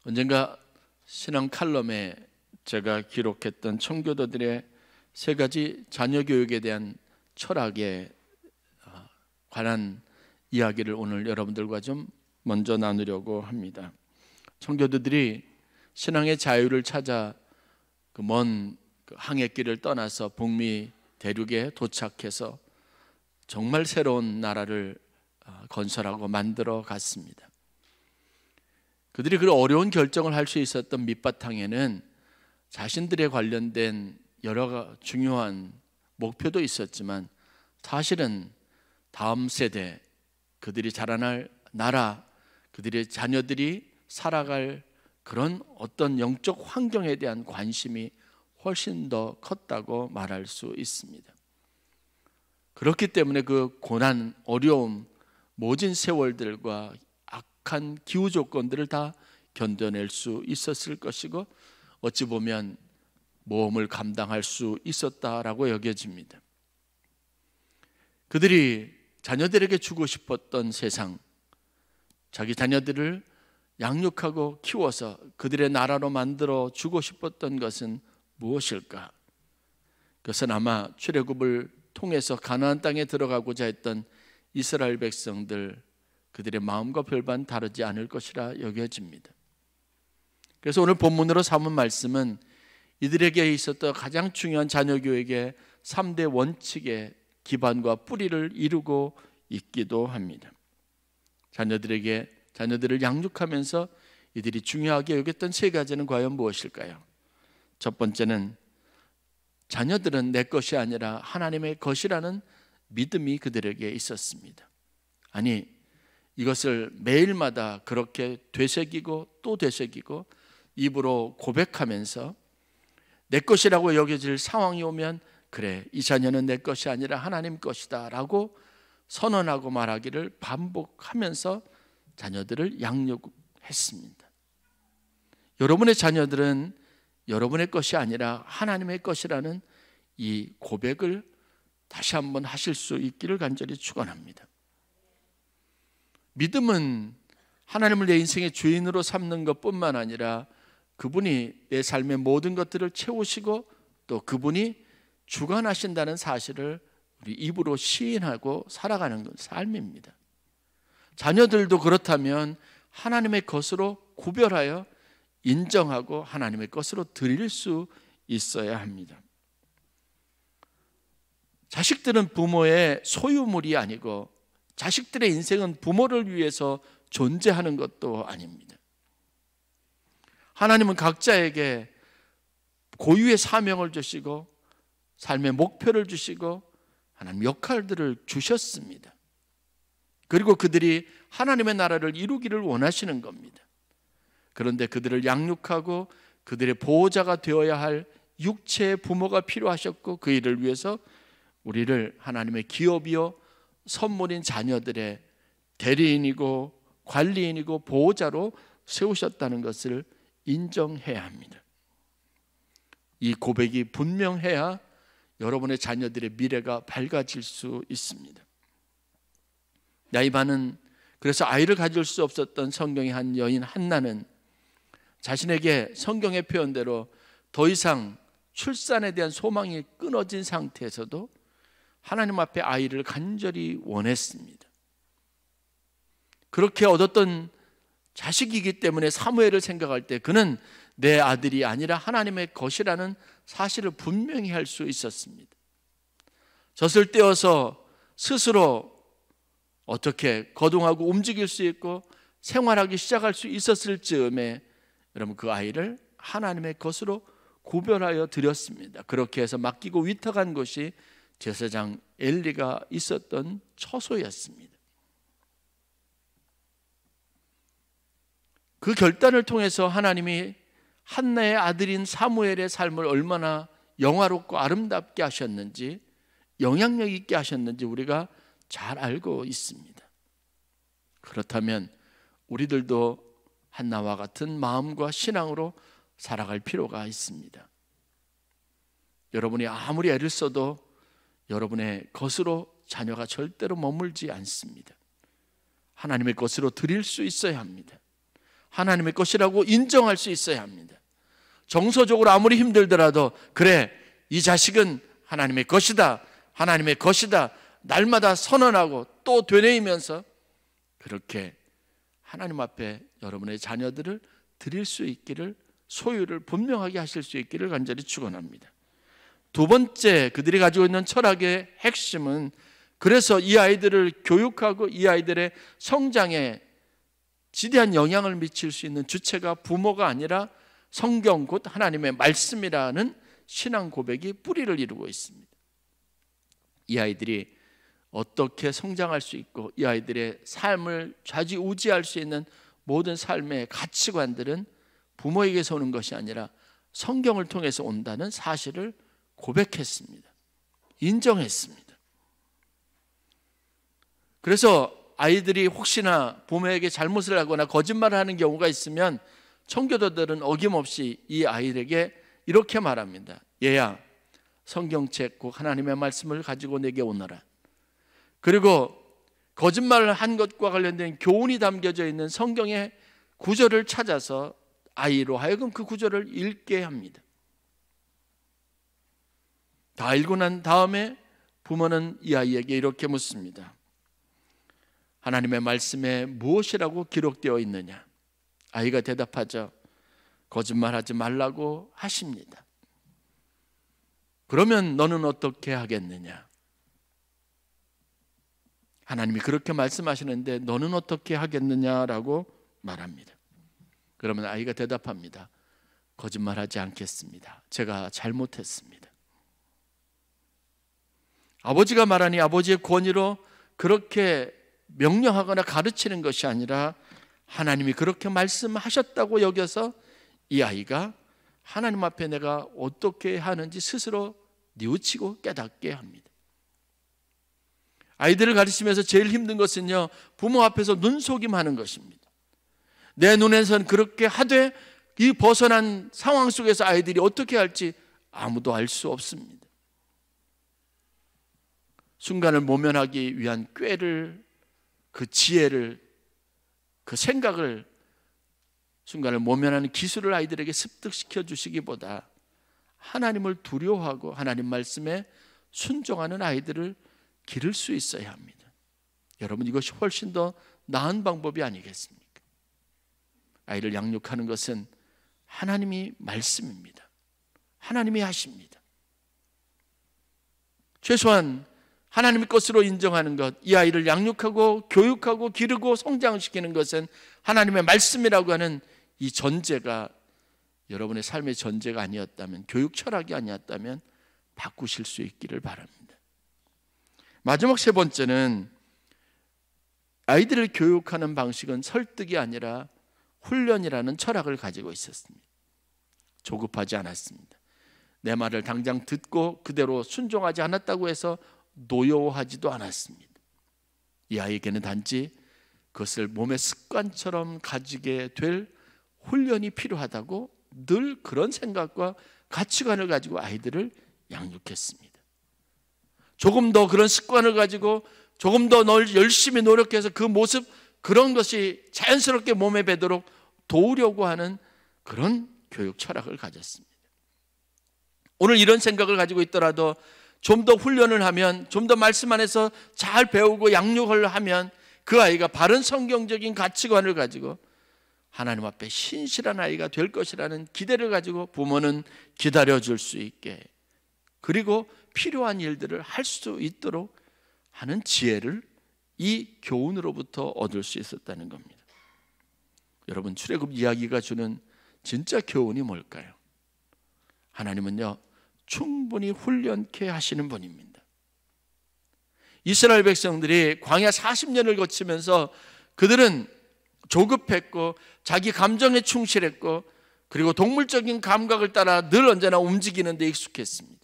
언젠가 신앙 칼럼에 제가 기록했던 청교도들의 세 가지 자녀 교육에 대한 철학에 관한 이야기를 오늘 여러분들과 좀 먼저 나누려고 합니다. 청교도들이 신앙의 자유를 찾아 그 먼 항해길을 떠나서 북미 대륙에 도착해서 정말 새로운 나라를 건설하고 만들어 갔습니다. 그들이 그 어려운 결정을 할 수 있었던 밑바탕에는 자신들에 관련된 여러 중요한 목표도 있었지만 사실은 다음 세대, 그들이 자라날 나라, 그들의 자녀들이 살아갈 그런 어떤 영적 환경에 대한 관심이 훨씬 더 컸다고 말할 수 있습니다. 그렇기 때문에 그 고난, 어려움, 모진 세월들과 악한 기후 조건들을 다 견뎌낼 수 있었을 것이고 어찌 보면 모험을 감당할 수 있었다라고 여겨집니다. 그들이 자녀들에게 주고 싶었던 세상, 자기 자녀들을 양육하고 키워서 그들의 나라로 만들어 주고 싶었던 것은 무엇일까? 그것은 아마 출애굽을 통해서 가나안 땅에 들어가고자 했던 이스라엘 백성들, 그들의 마음과 별반 다르지 않을 것이라 여겨집니다. 그래서 오늘 본문으로 삼은 말씀은 이들에게 있었던 가장 중요한 자녀 교육의 3대 원칙의 기반과 뿌리를 이루고 있기도 합니다. 자녀들을 양육하면서 이들이 중요하게 여겼던 세 가지는 과연 무엇일까요? 첫 번째는 자녀들은 내 것이 아니라 하나님의 것이라는 믿음이 그들에게 있었습니다. 아니, 이것을 매일마다 그렇게 되새기고 또 되새기고 입으로 고백하면서 내 것이라고 여겨질 상황이 오면 그래, 이 자녀는 내 것이 아니라 하나님 것이다 라고 선언하고 말하기를 반복하면서 자녀들을 양육했습니다. 여러분의 자녀들은 여러분의 것이 아니라 하나님의 것이라는 이 고백을 다시 한번 하실 수 있기를 간절히 축원합니다. 믿음은 하나님을 내 인생의 주인으로 삼는 것뿐만 아니라 그분이 내 삶의 모든 것들을 채우시고 또 그분이 주관하신다는 사실을 우리 입으로 시인하고 살아가는 삶입니다. 자녀들도 그렇다면 하나님의 것으로 구별하여 인정하고 하나님의 것으로 드릴 수 있어야 합니다. 자식들은 부모의 소유물이 아니고 자식들의 인생은 부모를 위해서 존재하는 것도 아닙니다. 하나님은 각자에게 고유의 사명을 주시고 삶의 목표를 주시고 하나님 역할들을 주셨습니다. 그리고 그들이 하나님의 나라를 이루기를 원하시는 겁니다. 그런데 그들을 양육하고 그들의 보호자가 되어야 할 육체의 부모가 필요하셨고 그 일을 위해서 우리를 하나님의 기업이요 선물인 자녀들의 대리인이고 관리인이고 보호자로 세우셨다는 것을 인정해야 합니다. 이 고백이 분명해야 여러분의 자녀들의 미래가 밝아질 수 있습니다. 나이반은 그래서 아이를 가질 수 없었던 성경의 한 여인 한나는 자신에게 성경의 표현대로 더 이상 출산에 대한 소망이 끊어진 상태에서도 하나님 앞에 아이를 간절히 원했습니다. 그렇게 얻었던 자식이기 때문에 사무엘을 생각할 때 그는 내 아들이 아니라 하나님의 것이라는 사실을 분명히 할 수 있었습니다. 젖을 떼어서 스스로 어떻게 거동하고 움직일 수 있고 생활하기 시작할 수 있었을 즈음에 여러분 그 아이를 하나님의 것으로 구별하여 드렸습니다. 그렇게 해서 맡기고 위탁한 것이 제사장 엘리가 있었던 처소였습니다. 그 결단을 통해서 하나님이 한나의 아들인 사무엘의 삶을 얼마나 영화롭고 아름답게 하셨는지 영향력 있게 하셨는지 우리가 잘 알고 있습니다. 그렇다면 우리들도 한나와 같은 마음과 신앙으로 살아갈 필요가 있습니다. 여러분이 아무리 애를 써도 여러분의 것으로 자녀가 절대로 머물지 않습니다. 하나님의 것으로 드릴 수 있어야 합니다. 하나님의 것이라고 인정할 수 있어야 합니다. 정서적으로 아무리 힘들더라도 그래, 이 자식은 하나님의 것이다, 하나님의 것이다, 날마다 선언하고 또 되뇌이면서 그렇게 하나님 앞에 여러분의 자녀들을 드릴 수 있기를, 소유를 분명하게 하실 수 있기를 간절히 축원합니다. 두 번째, 그들이 가지고 있는 철학의 핵심은, 그래서 이 아이들을 교육하고 이 아이들의 성장에 지대한 영향을 미칠 수 있는 주체가 부모가 아니라 성경 곧 하나님의 말씀이라는 신앙 고백이 뿌리를 이루고 있습니다. 이 아이들이 어떻게 성장할 수 있고 이 아이들의 삶을 좌지우지할 수 있는 모든 삶의 가치관들은 부모에게서 오는 것이 아니라 성경을 통해서 온다는 사실을 고백했습니다. 인정했습니다. 그래서 아이들이 혹시나 부모에게 잘못을 하거나 거짓말을 하는 경우가 있으면 청교도들은 어김없이 이 아이에게 이렇게 말합니다. 얘야, 성경책 꼭 하나님의 말씀을 가지고 내게 오너라. 그리고 거짓말을 한 것과 관련된 교훈이 담겨져 있는 성경의 구절을 찾아서 아이로 하여금 그 구절을 읽게 합니다. 다 읽고 난 다음에 부모는 이 아이에게 이렇게 묻습니다. 하나님의 말씀에 무엇이라고 기록되어 있느냐? 아이가 대답하죠. 거짓말하지 말라고 하십니다. 그러면 너는 어떻게 하겠느냐? 하나님이 그렇게 말씀하시는데 너는 어떻게 하겠느냐라고 말합니다. 그러면 아이가 대답합니다. 거짓말하지 않겠습니다. 제가 잘못했습니다. 아버지가 말하니 아버지의 권위로 그렇게 명령하거나 가르치는 것이 아니라 하나님이 그렇게 말씀하셨다고 여겨서 이 아이가 하나님 앞에 내가 어떻게 하는지 스스로 뉘우치고 깨닫게 합니다. 아이들을 가르치면서 제일 힘든 것은요, 부모 앞에서 눈속임하는 것입니다. 내 눈에선 그렇게 하되 이 벗어난 상황 속에서 아이들이 어떻게 할지 아무도 알 수 없습니다. 순간을 모면하기 위한 꾀를, 그 지혜를, 그 생각을, 순간을 모면하는 기술을 아이들에게 습득시켜 주시기보다 하나님을 두려워하고 하나님 말씀에 순종하는 아이들을 기를 수 있어야 합니다. 여러분, 이것이 훨씬 더 나은 방법이 아니겠습니까? 아이를 양육하는 것은 하나님이 말씀입니다. 하나님이 하십니다. 최소한 하나님의 것으로 인정하는 것, 이 아이를 양육하고 교육하고 기르고 성장시키는 것은 하나님의 말씀이라고 하는 이 전제가 여러분의 삶의 전제가 아니었다면, 교육 철학이 아니었다면 바꾸실 수 있기를 바랍니다. 마지막 세 번째는 아이들을 교육하는 방식은 설득이 아니라 훈련이라는 철학을 가지고 있었습니다. 조급하지 않았습니다. 내 말을 당장 듣고 그대로 순종하지 않았다고 해서 노여워하지도 않았습니다. 이 아이에게는 단지 그것을 몸의 습관처럼 가지게 될 훈련이 필요하다고 늘 그런 생각과 가치관을 가지고 아이들을 양육했습니다. 조금 더 그런 습관을 가지고 조금 더 열심히 노력해서 그 모습, 그런 것이 자연스럽게 몸에 배도록 도우려고 하는 그런 교육 철학을 가졌습니다. 오늘 이런 생각을 가지고 있더라도 좀 더 훈련을 하면, 좀 더 말씀 안에서 잘 배우고 양육을 하면 그 아이가 바른 성경적인 가치관을 가지고 하나님 앞에 신실한 아이가 될 것이라는 기대를 가지고 부모는 기다려줄 수 있게, 그리고 필요한 일들을 할 수 있도록 하는 지혜를 이 교훈으로부터 얻을 수 있었다는 겁니다. 여러분, 출애굽 이야기가 주는 진짜 교훈이 뭘까요? 하나님은요, 충분히 훈련케 하시는 분입니다. 이스라엘 백성들이 광야 40년을 거치면서 그들은 조급했고 자기 감정에 충실했고 그리고 동물적인 감각을 따라 늘 언제나 움직이는 데 익숙했습니다.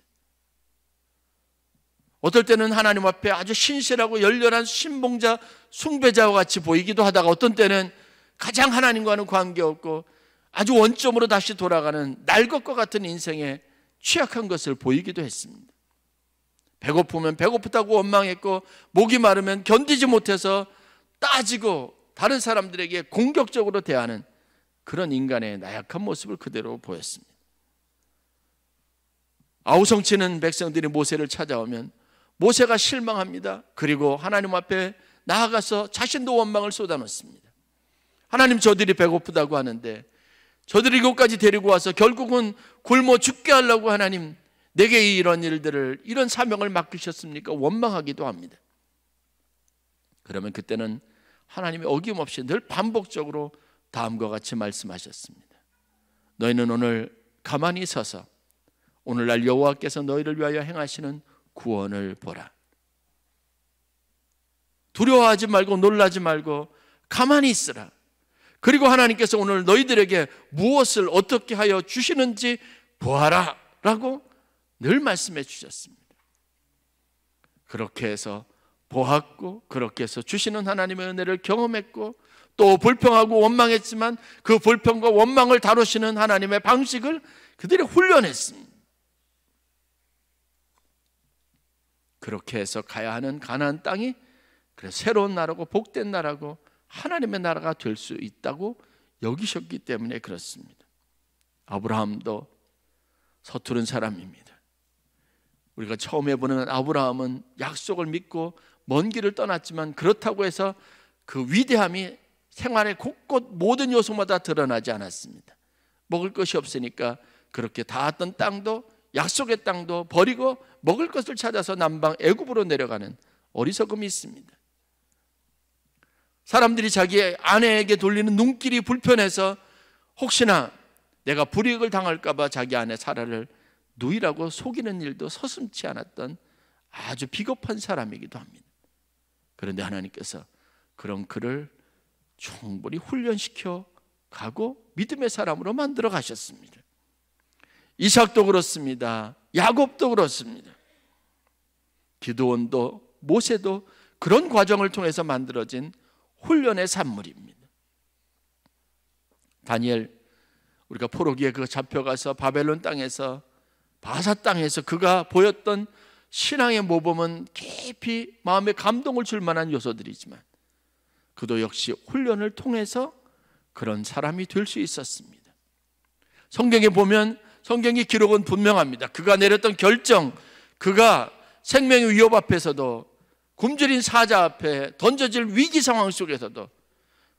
어떨 때는 하나님 앞에 아주 신실하고 열렬한 신봉자, 숭배자와 같이 보이기도 하다가 어떤 때는 가장 하나님과는 관계없고 아주 원점으로 다시 돌아가는 날 것과 같은 인생에 취약한 것을 보이기도 했습니다. 배고프면 배고프다고 원망했고 목이 마르면 견디지 못해서 따지고 다른 사람들에게 공격적으로 대하는 그런 인간의 나약한 모습을 그대로 보였습니다. 아우성치는 백성들이 모세를 찾아오면 모세가 실망합니다. 그리고 하나님 앞에 나아가서 자신도 원망을 쏟아놓습니다. 하나님, 저들이 배고프다고 하는데 저들이 이곳까지 데리고 와서 결국은 굶어 죽게 하려고 하나님 내게 이런 일들을, 이런 사명을 맡기셨습니까? 원망하기도 합니다. 그러면 그때는 하나님이 어김없이 늘 반복적으로 다음과 같이 말씀하셨습니다. 너희는 오늘 가만히 서서 오늘날 여호와께서 너희를 위하여 행하시는 구원을 보라. 두려워하지 말고 놀라지 말고 가만히 있으라. 그리고 하나님께서 오늘 너희들에게 무엇을 어떻게 하여 주시는지 보아라 라고 늘 말씀해 주셨습니다. 그렇게 해서 보았고, 그렇게 해서 주시는 하나님의 은혜를 경험했고, 또 불평하고 원망했지만 그 불평과 원망을 다루시는 하나님의 방식을 그들이 훈련했습니다. 그렇게 해서 가야 하는 가나안 땅이 그래서 새로운 나라고 복된 나라고 하나님의 나라가 될 수 있다고 여기셨기 때문에 그렇습니다. 아브라함도 서투른 사람입니다. 우리가 처음 해보는 아브라함은 약속을 믿고 먼 길을 떠났지만 그렇다고 해서 그 위대함이 생활의 곳곳 모든 요소마다 드러나지 않았습니다. 먹을 것이 없으니까 그렇게 닿았던 땅도, 약속의 땅도 버리고 먹을 것을 찾아서 남방 애굽으로 내려가는 어리석음이 있습니다. 사람들이 자기 아내에게 돌리는 눈길이 불편해서 혹시나 내가 불이익을 당할까 봐 자기 아내 사라를 누이라고 속이는 일도 서슴지 않았던 아주 비겁한 사람이기도 합니다. 그런데 하나님께서 그런 그를 충분히 훈련시켜 가고 믿음의 사람으로 만들어 가셨습니다. 이삭도 그렇습니다. 야곱도 그렇습니다. 기드온도 모세도 그런 과정을 통해서 만들어진 훈련의 산물입니다. 다니엘, 우리가 포로기에 그 잡혀가서 바벨론 땅에서, 바사 땅에서 그가 보였던 신앙의 모범은 깊이 마음에 감동을 줄 만한 요소들이지만 그도 역시 훈련을 통해서 그런 사람이 될 수 있었습니다. 성경에 보면 성경의 기록은 분명합니다. 그가 내렸던 결정, 그가 생명의 위협 앞에서도, 굶주린 사자 앞에 던져질 위기 상황 속에서도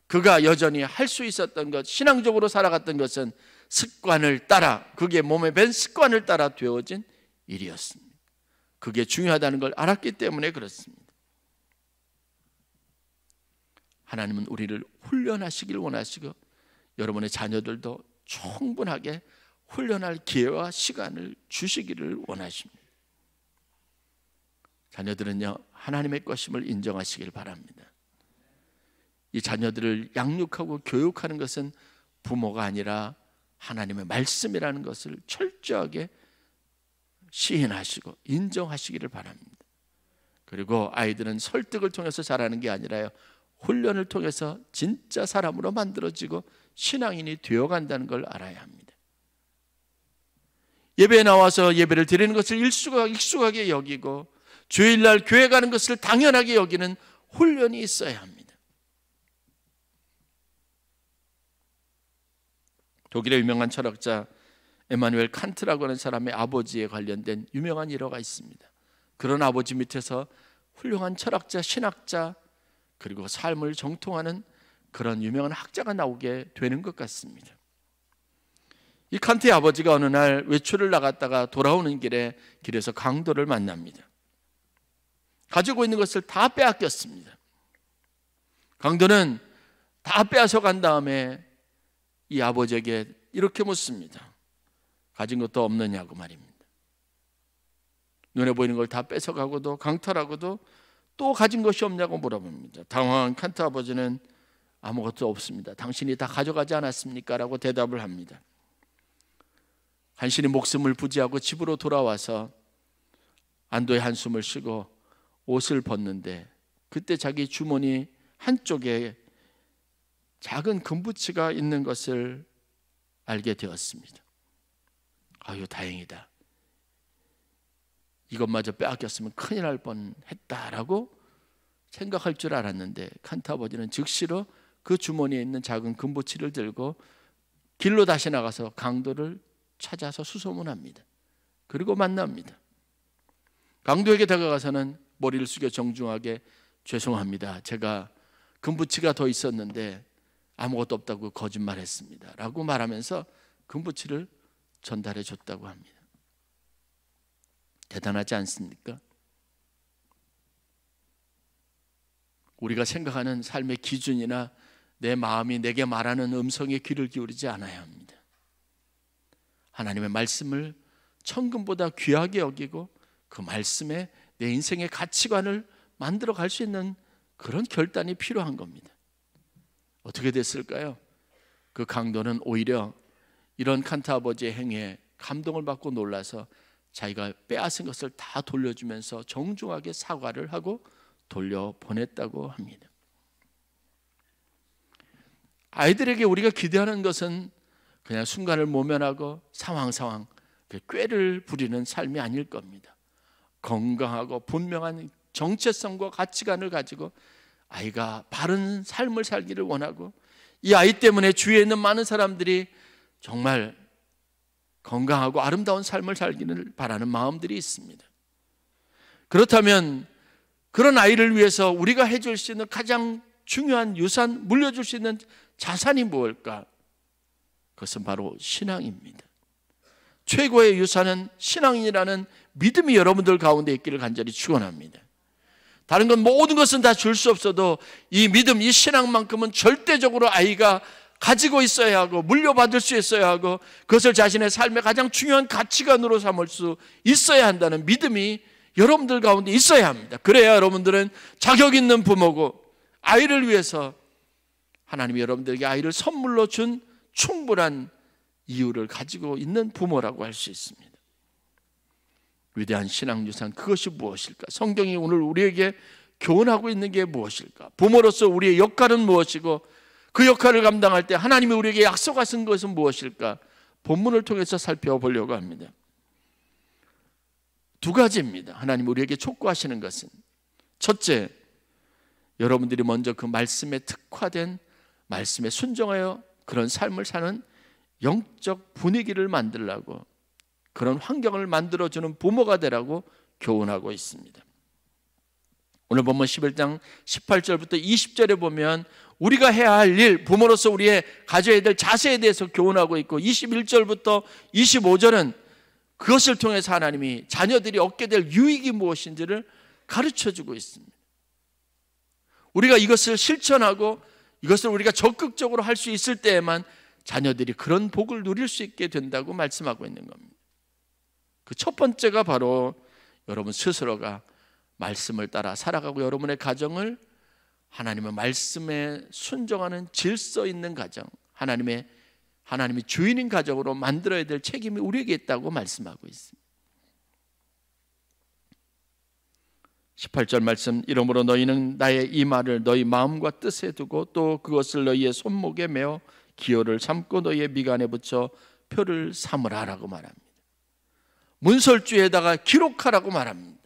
그가 여전히 할 수 있었던 것, 신앙적으로 살아갔던 것은 습관을 따라, 그게 몸에 밴 습관을 따라 되어진 일이었습니다. 그게 중요하다는 걸 알았기 때문에 그렇습니다. 하나님은 우리를 훈련하시길 원하시고 여러분의 자녀들도 충분하게 훈련할 기회와 시간을 주시기를 원하십니다. 자녀들은요, 하나님의 것임을 인정하시길 바랍니다. 이 자녀들을 양육하고 교육하는 것은 부모가 아니라 하나님의 말씀이라는 것을 철저하게 시인하시고 인정하시기를 바랍니다. 그리고 아이들은 설득을 통해서 자라는 게 아니라요, 훈련을 통해서 진짜 사람으로 만들어지고 신앙인이 되어간다는 걸 알아야 합니다. 예배에 나와서 예배를 드리는 것을 익숙하게 여기고 주일날 교회 가는 것을 당연하게 여기는 훈련이 있어야 합니다. 독일의 유명한 철학자 에마누엘 칸트라고 하는 사람의 아버지에 관련된 유명한 일화가 있습니다. 그런 아버지 밑에서 훌륭한 철학자, 신학자, 그리고 삶을 정통하는 그런 유명한 학자가 나오게 되는 것 같습니다. 이 칸트의 아버지가 어느 날 외출을 나갔다가 돌아오는 길에서 강도를 만납니다. 가지고 있는 것을 다 빼앗겼습니다. 강도는 다 빼앗아 간 다음에 이 아버지에게 이렇게 묻습니다. 가진 것도 없느냐고 말입니다. 눈에 보이는 걸 다 뺏어가고도 강탈하고도 또 가진 것이 없냐고 물어봅니다. 당황한 칸트 아버지는 아무것도 없습니다. 당신이 다 가져가지 않았습니까? 라고 대답을 합니다. 간신히 목숨을 부지하고 집으로 돌아와서 안도의 한숨을 쉬고 옷을 벗는데 그때 자기 주머니 한쪽에 작은 금부치가 있는 것을 알게 되었습니다. 아유, 다행이다. 이것마저 빼앗겼으면 큰일 날 뻔했다라고 생각할 줄 알았는데 칸트 아버지는 즉시로 그 주머니에 있는 작은 금부치를 들고 길로 다시 나가서 강도를 찾아서 수소문합니다. 그리고 만납니다. 강도에게 다가가서는 머리를 숙여 정중하게 죄송합니다. 제가 금부치가 더 있었는데 아무것도 없다고 거짓말했습니다. 라고 말하면서 금부치를 전달해 줬다고 합니다. 대단하지 않습니까? 우리가 생각하는 삶의 기준이나 내 마음이 내게 말하는 음성에 귀를 기울이지 않아야 합니다. 하나님의 말씀을 천금보다 귀하게 여기고 그 말씀에 내 인생의 가치관을 만들어 갈 수 있는 그런 결단이 필요한 겁니다. 어떻게 됐을까요? 그 강도는 오히려 이런 칸타 아버지의 행위에 감동을 받고 놀라서 자기가 빼앗은 것을 다 돌려주면서 정중하게 사과를 하고 돌려보냈다고 합니다. 아이들에게 우리가 기대하는 것은 그냥 순간을 모면하고 상황 꾀를 부리는 삶이 아닐 겁니다. 건강하고 분명한 정체성과 가치관을 가지고 아이가 바른 삶을 살기를 원하고, 이 아이 때문에 주위에 있는 많은 사람들이 정말 건강하고 아름다운 삶을 살기를 바라는 마음들이 있습니다. 그렇다면 그런 아이를 위해서 우리가 해줄 수 있는 가장 중요한 유산, 물려줄 수 있는 자산이 무엇일까? 그것은 바로 신앙입니다. 최고의 유산은 신앙이라는 믿음이 여러분들 가운데 있기를 간절히 축원합니다. 다른 건 모든 것은 다 줄 수 없어도 이 믿음, 이 신앙만큼은 절대적으로 아이가 가지고 있어야 하고 물려받을 수 있어야 하고 그것을 자신의 삶의 가장 중요한 가치관으로 삼을 수 있어야 한다는 믿음이 여러분들 가운데 있어야 합니다. 그래야 여러분들은 자격 있는 부모고 아이를 위해서 하나님이 여러분들에게 아이를 선물로 준 충분한 이유를 가지고 있는 부모라고 할 수 있습니다. 위대한 신앙유산, 그것이 무엇일까? 성경이 오늘 우리에게 교훈하고 있는 게 무엇일까? 부모로서 우리의 역할은 무엇이고 그 역할을 감당할 때 하나님이 우리에게 약속하신 것은 무엇일까? 본문을 통해서 살펴보려고 합니다. 두 가지입니다. 하나님 우리에게 촉구하시는 것은, 첫째, 여러분들이 먼저 그 말씀에 특화된, 말씀에 순종하여 그런 삶을 사는 영적 분위기를 만들라고, 그런 환경을 만들어주는 부모가 되라고 교훈하고 있습니다. 오늘 본문 11장 18절부터 20절에 보면 우리가 해야 할 일, 부모로서 우리의 가져야 될 자세에 대해서 교훈하고 있고, 21절부터 25절은 그것을 통해서 하나님이 자녀들이 얻게 될 유익이 무엇인지를 가르쳐주고 있습니다. 우리가 이것을 실천하고 이것을 우리가 적극적으로 할 수 있을 때에만 자녀들이 그런 복을 누릴 수 있게 된다고 말씀하고 있는 겁니다. 그 첫 번째가 바로 여러분 스스로가 말씀을 따라 살아가고 여러분의 가정을 하나님의 말씀에 순종하는 질서 있는 가정, 하나님이 주인인 가정으로 만들어야 될 책임이 우리에게 있다고 말씀하고 있습니다. 18절 말씀, 이러므로 너희는 나의 이 말을 너희 마음과 뜻에 두고 또 그것을 너희의 손목에 메어 기호를 삼고 너희의 미간에 붙여 표를 삼으라 라고 말합니다. 문설주에다가 기록하라고 말합니다.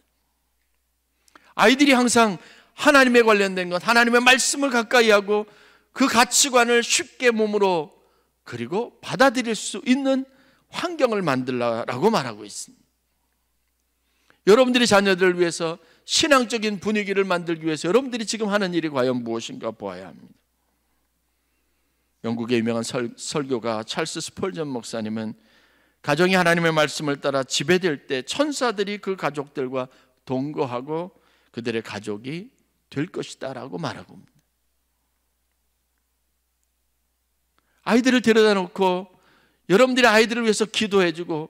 아이들이 항상 하나님에 관련된 것, 하나님의 말씀을 가까이 하고 그 가치관을 쉽게 몸으로 그리고 받아들일 수 있는 환경을 만들라고 말하고 있습니다. 여러분들이 자녀들을 위해서 신앙적인 분위기를 만들기 위해서 여러분들이 지금 하는 일이 과연 무엇인가 보아야 합니다. 영국의 유명한 설교가 찰스 스펄전 목사님은 가정이 하나님의 말씀을 따라 지배될 때 천사들이 그 가족들과 동거하고 그들의 가족이 될 것이다 라고 말하고 있습니다. 아이들을 데려다 놓고 여러분들이 아이들을 위해서 기도해주고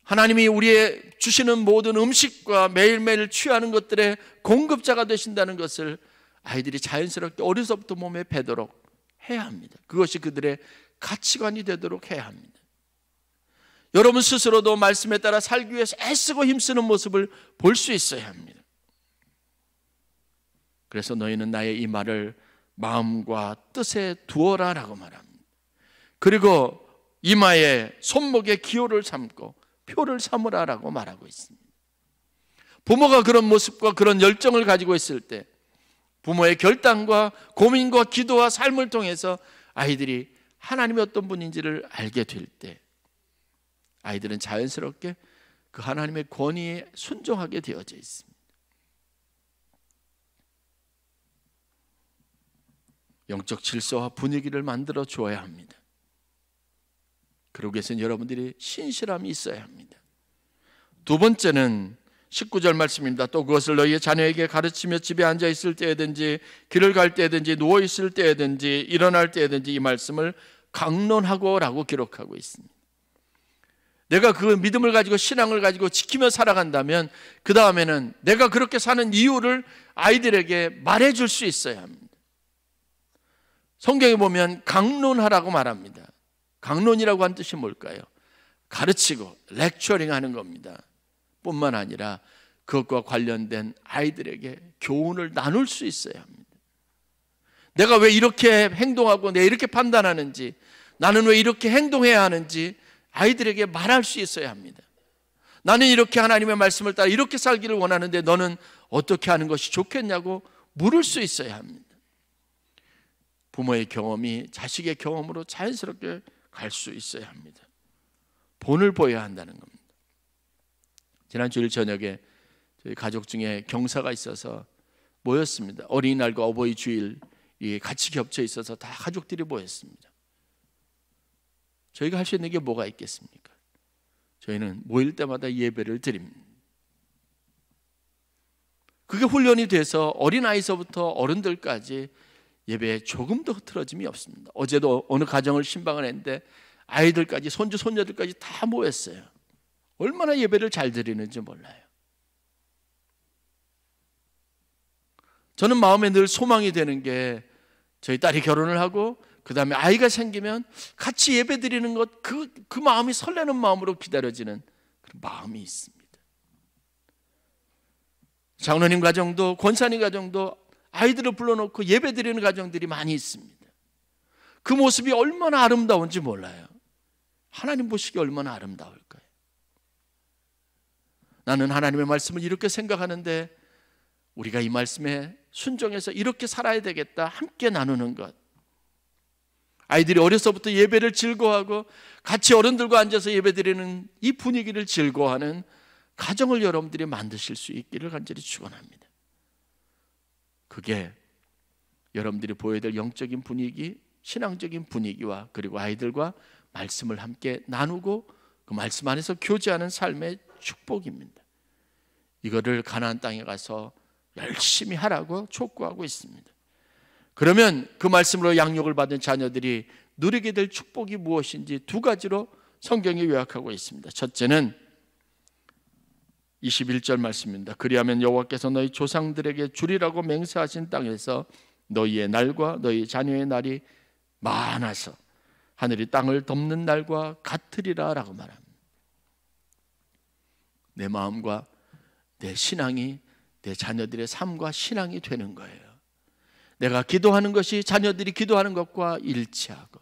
하나님이 우리의 주시는 모든 음식과 매일매일 취하는 것들의 공급자가 되신다는 것을 아이들이 자연스럽게 어려서부터 몸에 배도록 해야 합니다. 그것이 그들의 가치관이 되도록 해야 합니다. 여러분 스스로도 말씀에 따라 살기 위해서 애쓰고 힘쓰는 모습을 볼 수 있어야 합니다. 그래서 너희는 나의 이 말을 마음과 뜻에 두어라 라고 말합니다. 그리고 이마에 손목에 기호를 삼고 표를 삼으라 라고 말하고 있습니다. 부모가 그런 모습과 그런 열정을 가지고 있을 때 부모의 결단과 고민과 기도와 삶을 통해서 아이들이 하나님이 어떤 분인지를 알게 될 때 아이들은 자연스럽게 그 하나님의 권위에 순종하게 되어져 있습니다. 영적 질서와 분위기를 만들어 주어야 합니다. 그러기 위해서는 여러분들이 신실함이 있어야 합니다. 두 번째는 19절 말씀입니다. 또 그것을 너희의 자녀에게 가르치며 집에 앉아 있을 때든지 길을 갈 때든지 누워 있을 때든지 일어날 때든지 이 말씀을 강론하고 라고 기록하고 있습니다. 내가 그 믿음을 가지고 신앙을 가지고 지키며 살아간다면 그 다음에는 내가 그렇게 사는 이유를 아이들에게 말해줄 수 있어야 합니다. 성경에 보면 강론하라고 말합니다. 강론이라고 한 뜻이 뭘까요? 가르치고 렉처링 하는 겁니다. 뿐만 아니라 그것과 관련된 아이들에게 교훈을 나눌 수 있어야 합니다. 내가 왜 이렇게 행동하고 내가 이렇게 판단하는지, 나는 왜 이렇게 행동해야 하는지 아이들에게 말할 수 있어야 합니다. 나는 이렇게 하나님의 말씀을 따라 이렇게 살기를 원하는데 너는 어떻게 하는 것이 좋겠냐고 물을 수 있어야 합니다. 부모의 경험이 자식의 경험으로 자연스럽게 갈 수 있어야 합니다. 본을 보여야 한다는 겁니다. 지난 주일 저녁에 저희 가족 중에 경사가 있어서 모였습니다. 어린이날과 어버이 주일이 같이 겹쳐 있어서 다 가족들이 모였습니다. 저희가 할 수 있는 게 뭐가 있겠습니까? 저희는 모일 때마다 예배를 드립니다. 그게 훈련이 돼서 어린아이서부터 어른들까지 예배에 조금도 흐트러짐이 없습니다. 어제도 어느 가정을 신방을 했는데 아이들까지 손주 손녀들까지 다 모였어요. 얼마나 예배를 잘 드리는지 몰라요. 저는 마음에 늘 소망이 되는 게 저희 딸이 결혼을 하고 그 다음에 아이가 생기면 같이 예배 드리는 것, 그 마음이 설레는 마음으로 기다려지는 그런 마음이 있습니다. 장로님 가정도 권사님 가정도 아이들을 불러놓고 예배 드리는 가정들이 많이 있습니다. 그 모습이 얼마나 아름다운지 몰라요. 하나님 보시기에 얼마나 아름다울까요? 나는 하나님의 말씀을 이렇게 생각하는데 우리가 이 말씀에 순종해서 이렇게 살아야 되겠다 함께 나누는 것, 아이들이 어려서부터 예배를 즐거워하고 같이 어른들과 앉아서 예배드리는 이 분위기를 즐거워하는 가정을 여러분들이 만드실 수 있기를 간절히 축원합니다. 그게 여러분들이 보여야 될 영적인 분위기, 신앙적인 분위기와 그리고 아이들과 말씀을 함께 나누고 그 말씀 안에서 교제하는 삶의 축복입니다. 이거를 가나안 땅에 가서 열심히 하라고 촉구하고 있습니다. 그러면 그 말씀으로 양육을 받은 자녀들이 누리게 될 축복이 무엇인지 두 가지로 성경이 요약하고 있습니다. 첫째는 21절 말씀입니다. 그리하면 여호와께서 너희 조상들에게 주리라고 맹세하신 땅에서 너희의 날과 너희 자녀의 날이 많아서 하늘이 땅을 덮는 날과 같으리라 라고 말합니다. 내 마음과 내 신앙이 내 자녀들의 삶과 신앙이 되는 거예요. 내가 기도하는 것이 자녀들이 기도하는 것과 일치하고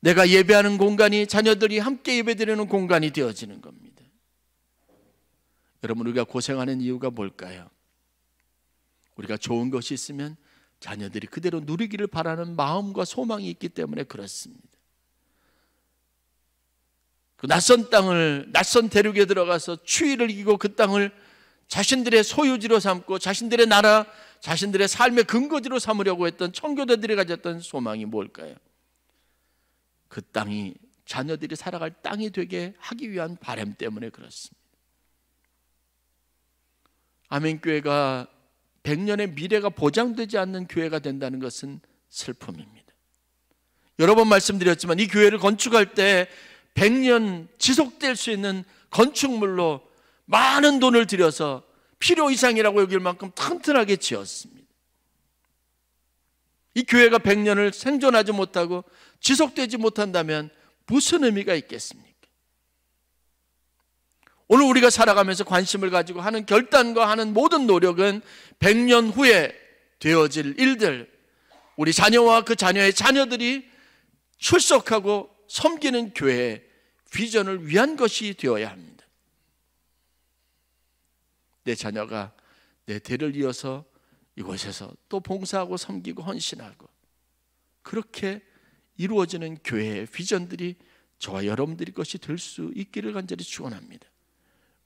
내가 예배하는 공간이 자녀들이 함께 예배드리는 공간이 되어지는 겁니다. 여러분, 우리가 고생하는 이유가 뭘까요? 우리가 좋은 것이 있으면 자녀들이 그대로 누리기를 바라는 마음과 소망이 있기 때문에 그렇습니다. 그 낯선 땅을, 낯선 대륙에 들어가서 추위를 이기고 그 땅을 자신들의 소유지로 삼고 자신들의 나라, 자신들의 삶의 근거지로 삼으려고 했던 청교도들이 가졌던 소망이 뭘까요? 그 땅이 자녀들이 살아갈 땅이 되게 하기 위한 바람 때문에 그렇습니다. 아멘교회가 100년의 미래가 보장되지 않는 교회가 된다는 것은 슬픔입니다. 여러 번 말씀드렸지만 이 교회를 건축할 때 100년 지속될 수 있는 건축물로 많은 돈을 들여서 필요 이상이라고 여길 만큼 튼튼하게 지었습니다. 이 교회가 100년을 생존하지 못하고 지속되지 못한다면 무슨 의미가 있겠습니까? 오늘 우리가 살아가면서 관심을 가지고 하는 결단과 하는 모든 노력은 100년 후에 되어질 일들, 우리 자녀와 그 자녀의 자녀들이 출석하고 섬기는 교회의 비전을 위한 것이 되어야 합니다. 내 자녀가 내 대를 이어서 이곳에서 또 봉사하고 섬기고 헌신하고 그렇게 이루어지는 교회의 비전들이 저와 여러분들의 것이 될 수 있기를 간절히 축원합니다.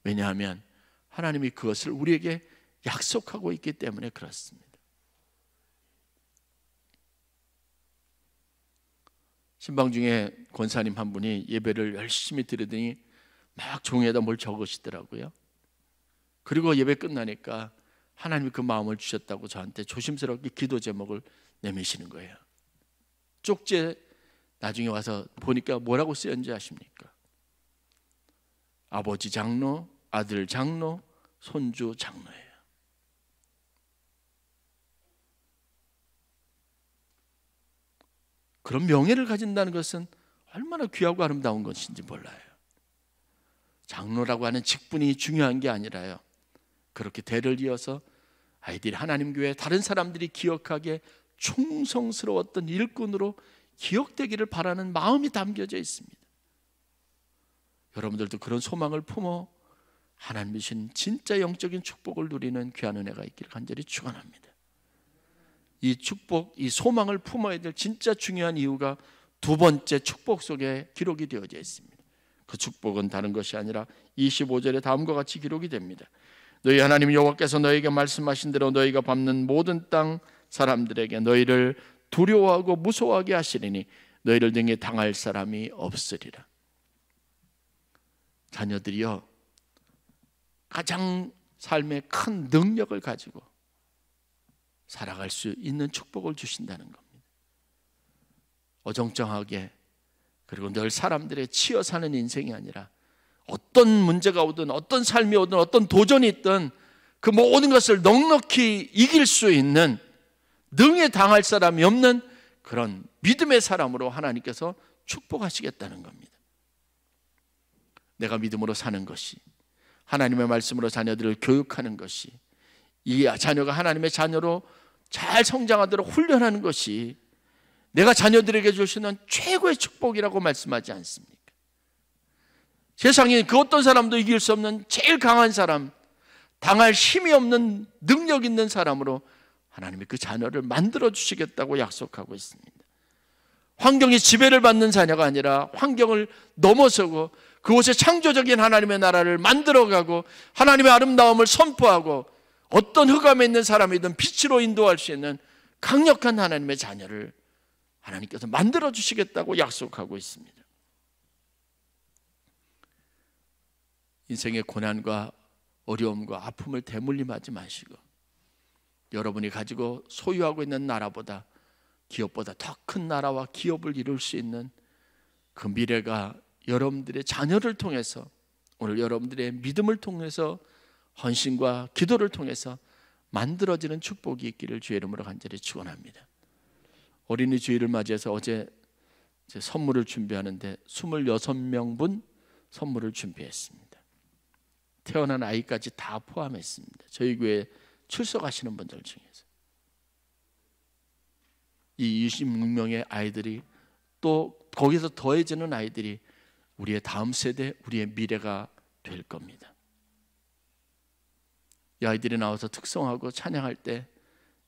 왜냐하면 하나님이 그것을 우리에게 약속하고 있기 때문에 그렇습니다. 신방 중에 권사님 한 분이 예배를 열심히 드리더니 막 종이에다 뭘 적으시더라고요. 그리고 예배 끝나니까 하나님이 그 마음을 주셨다고 저한테 조심스럽게 기도 제목을 내미시는 거예요. 쪽지에 나중에 와서 보니까 뭐라고 쓰였는지 아십니까? 아버지 장로, 아들 장로, 손주 장로예요. 그런 명예를 가진다는 것은 얼마나 귀하고 아름다운 것인지 몰라요. 장로라고 하는 직분이 중요한 게 아니라요, 그렇게 대를 이어서 아이들이 하나님 교회 다른 사람들이 기억하기에 충성스러웠던 일꾼으로 기억되기를 바라는 마음이 담겨져 있습니다. 여러분들도 그런 소망을 품어 하나님 주신 진짜 영적인 축복을 누리는 귀한 은혜가 있기를 간절히 축원합니다. 이 축복, 이 소망을 품어야 될 진짜 중요한 이유가 두 번째 축복 속에 기록이 되어져 있습니다. 그 축복은 다른 것이 아니라 25절에 다음과 같이 기록이 됩니다. 너희 하나님 여호와께서 너희에게 말씀하신 대로 너희가 밟는 모든 땅 사람들에게 너희를 두려워하고 무서워하게 하시리니 너희를 등에 당할 사람이 없으리라. 자녀들이여, 가장 삶의 큰 능력을 가지고 살아갈 수 있는 축복을 주신다는 겁니다. 어정쩡하게, 그리고 늘 사람들의 치여 사는 인생이 아니라 어떤 문제가 오든 어떤 삶이 오든 어떤 도전이 있든 그 모든 것을 넉넉히 이길 수 있는, 능에 당할 사람이 없는 그런 믿음의 사람으로 하나님께서 축복하시겠다는 겁니다. 내가 믿음으로 사는 것이, 하나님의 말씀으로 자녀들을 교육하는 것이, 이 자녀가 하나님의 자녀로 잘 성장하도록 훈련하는 것이 내가 자녀들에게 주시는 최고의 축복이라고 말씀하지 않습니까? 세상에 그 어떤 사람도 이길 수 없는 제일 강한 사람, 당할 힘이 없는 능력 있는 사람으로 하나님이 그 자녀를 만들어 주시겠다고 약속하고 있습니다. 환경이 지배를 받는 자녀가 아니라 환경을 넘어서고 그곳에 창조적인 하나님의 나라를 만들어가고 하나님의 아름다움을 선포하고 어떤 흑암에 있는 사람이든 빛으로 인도할 수 있는 강력한 하나님의 자녀를 하나님께서 만들어 주시겠다고 약속하고 있습니다. 인생의 고난과 어려움과 아픔을 대물림하지 마시고 여러분이 가지고 소유하고 있는 나라보다, 기업보다 더 큰 나라와 기업을 이룰 수 있는 그 미래가 여러분들의 자녀를 통해서, 오늘 여러분들의 믿음을 통해서, 헌신과 기도를 통해서 만들어지는 축복이 있기를 주의 이름으로 간절히 축원합니다. 어린이 주일을 맞이해서 어제 선물을 준비하는데 26명분 선물을 준비했습니다. 태어난 아이까지 다 포함했습니다. 저희 교회에 출석하시는 분들 중에서 이 26명의 아이들이, 또 거기서 더해지는 아이들이 우리의 다음 세대, 우리의 미래가 될 겁니다. 이 아이들이 나와서 특성하고 찬양할 때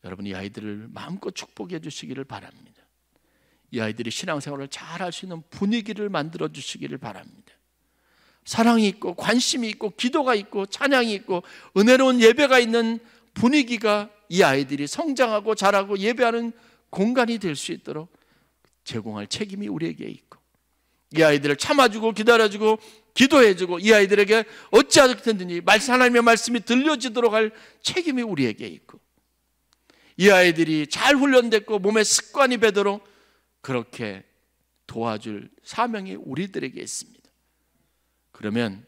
여러분 이 아이들을 마음껏 축복해 주시기를 바랍니다. 이 아이들이 신앙생활을 잘 할 수 있는 분위기를 만들어 주시기를 바랍니다. 사랑이 있고 관심이 있고 기도가 있고 찬양이 있고 은혜로운 예배가 있는 분위기가 이 아이들이 성장하고 자라고 예배하는 공간이 될 수 있도록 제공할 책임이 우리에게 있고, 이 아이들을 참아주고 기다려주고 기도해주고 이 아이들에게 어찌하든지 하나님의 말씀이 들려지도록 할 책임이 우리에게 있고, 이 아이들이 잘 훈련됐고 몸에 습관이 배도록 그렇게 도와줄 사명이 우리들에게 있습니다. 그러면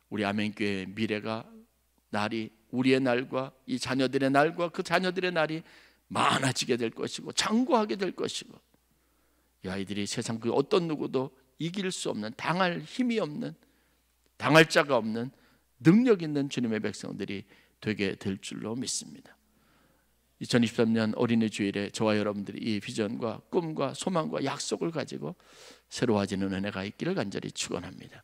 우리 아멘교회의 미래가, 날이, 우리의 날과 이 자녀들의 날과 그 자녀들의 날이 많아지게 될 것이고 장구하게 될 것이고, 이 아이들이 세상 그 어떤 누구도 이길 수 없는, 당할 힘이 없는, 당할 자가 없는 능력 있는 주님의 백성들이 되게 될 줄로 믿습니다. 2023년 어린이 주일에 저와 여러분들이 이 비전과 꿈과 소망과 약속을 가지고 새로워지는 은혜가 있기를 간절히 축원합니다.